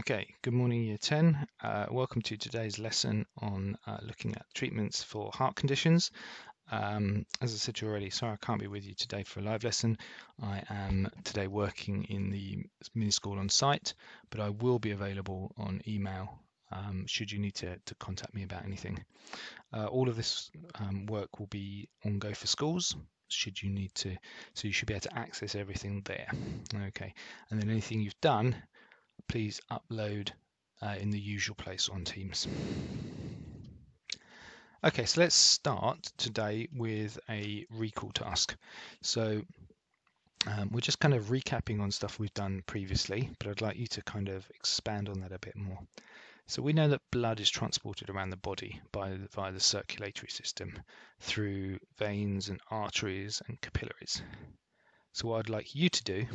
Okay, good morning Year 10. Welcome to today's lesson on looking at treatments for heart conditions. As I said to you already, sorry I can't be with you today for a live lesson. I am today working in the mini school on site, but I will be available on email should you need to contact me about anything. All of this work will be on Go for Schools should you need to, so you should be able to access everything there. Okay, and then anything you've done, please upload in the usual place on Teams. Okay, so let's start today with a recall task. So we're just kind of recapping on stuff we've done previously, but I'd like you to kind of expand on that a bit more. So we know that blood is transported around the body via the circulatory system through veins and arteries and capillaries. So what I'd like you to do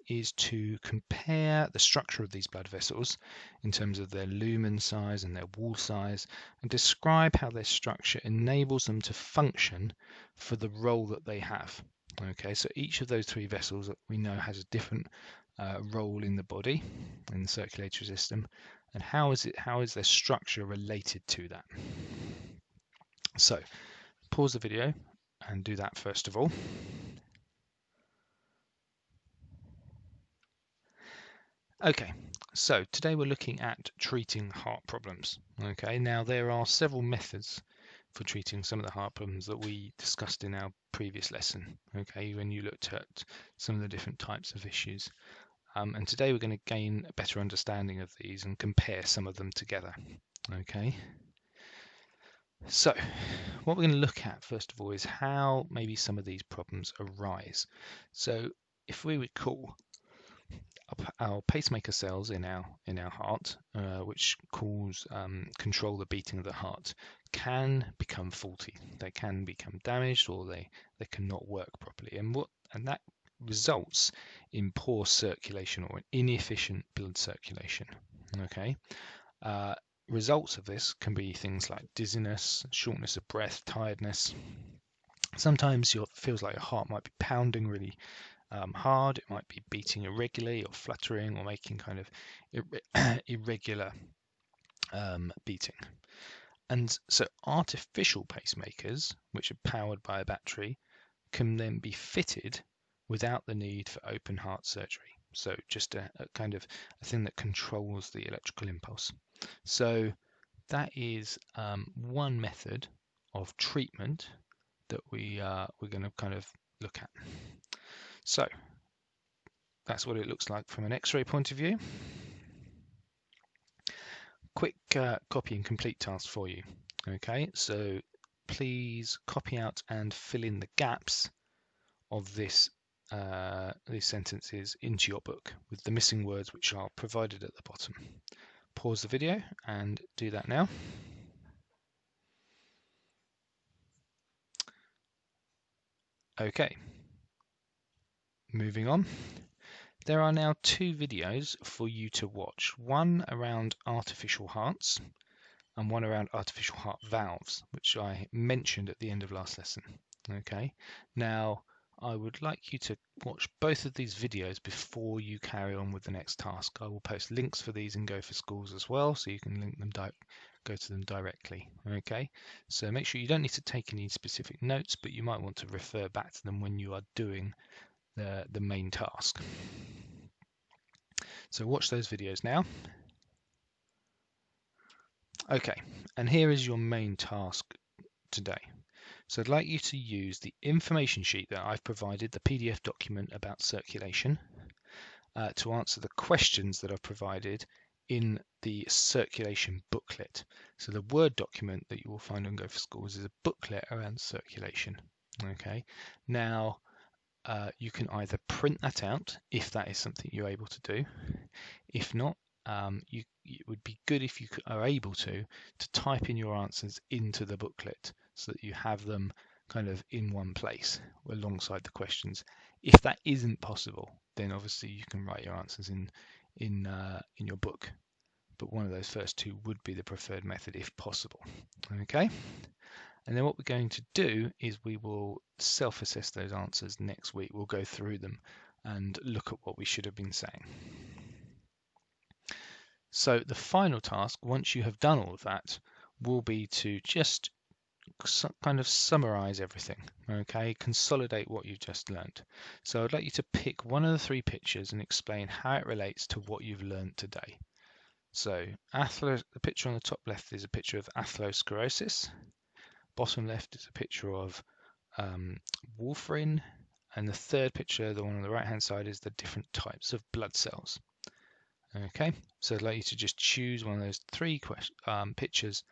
is to compare the structure of these blood vessels in terms of their lumen size and their wall size, and describe how their structure enables them to function for the role that they have. Okay, so each of those three vessels that we know has a different role in the body, in the circulatory system, and how is their structure related to that? So pause the video and do that first of all. Okay, so today we're looking at treating heart problems. Okay, now there are several methods for treating some of the heart problems that we discussed in our previous lesson. Okay, when you looked at some of the different types of issues. And today we're going to gain a better understanding of these and compare some of them together. Okay, so what we're going to look at first of all is how maybe some of these problems arise. So if we recall, our pacemaker cells in our heart, which control the beating of the heart, can become faulty. They can become damaged, or they cannot work properly, and that results in poor circulation or inefficient blood circulation. Okay. Results of this can be things like dizziness, shortness of breath, tiredness. Sometimes it feels like your heart might be pounding really hard. It might be beating irregularly or fluttering or making kind of irregular beating. And so artificial pacemakers, which are powered by a battery, can then be fitted without the need for open heart surgery. So just a kind of a thing that controls the electrical impulse. So that is one method of treatment that we're going to kind of look at. So that's what it looks like from an X-ray point of view. Quick copy and complete task for you. Okay, so please copy out and fill in the gaps of these sentences into your book with the missing words which are provided at the bottom. Pause the video and do that now. Okay, moving on. There are now two videos for you to watch, one around artificial hearts and one around artificial heart valves, which I mentioned at the end of last lesson. Okay, now I would like you to watch both of these videos before you carry on with the next task. I will post links for these in Go for Schools as well, so you can link them go to them directly. Okay, so make sure you don't need to take any specific notes, but you might want to refer back to them when you are doing the main task. So watch those videos now. Okay, and here is your main task today. So I'd like you to use the information sheet that I've provided, the PDF document about circulation, to answer the questions that I've provided in the circulation booklet. So the Word document that you will find on Go for Schools is a booklet around circulation. Okay, now you can either print that out if that is something you're able to do. If not, it would be good if you are able to type in your answers into the booklet so that you have them kind of in one place alongside the questions. If that isn't possible, then obviously you can write your answers in your book. But one of those first two would be the preferred method if possible. Okay. And then what we're going to do is we will self-assess those answers next week. We'll go through them and look at what we should have been saying. So the final task, once you have done all of that, will be to just kind of summarize everything, okay? Consolidate what you've just learned. So I'd like you to pick one of the three pictures and explain how it relates to what you've learned today. So the picture on the top left is a picture of atherosclerosis. Bottom left is a picture of warfarin. And the third picture, the one on the right hand side, is the different types of blood cells. Okay, so I'd like you to just choose one of those three pictures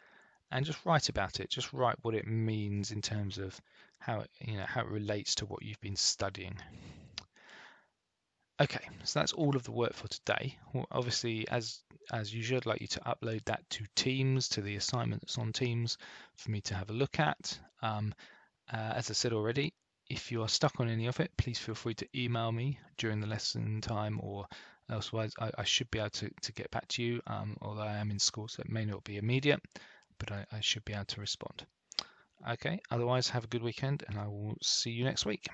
and just write about it. Just write what it means in terms of how it relates to what you've been studying. Okay, so that's all of the work for today. Well, obviously, as usual, I'd like you to upload that to Teams, to the assignment that's on Teams, for me to have a look at. As I said already, if you are stuck on any of it, please feel free to email me during the lesson time, or elsewise I should be able to get back to you, although I am in school, so it may not be immediate, but I should be able to respond. Okay, otherwise have a good weekend, and I will see you next week.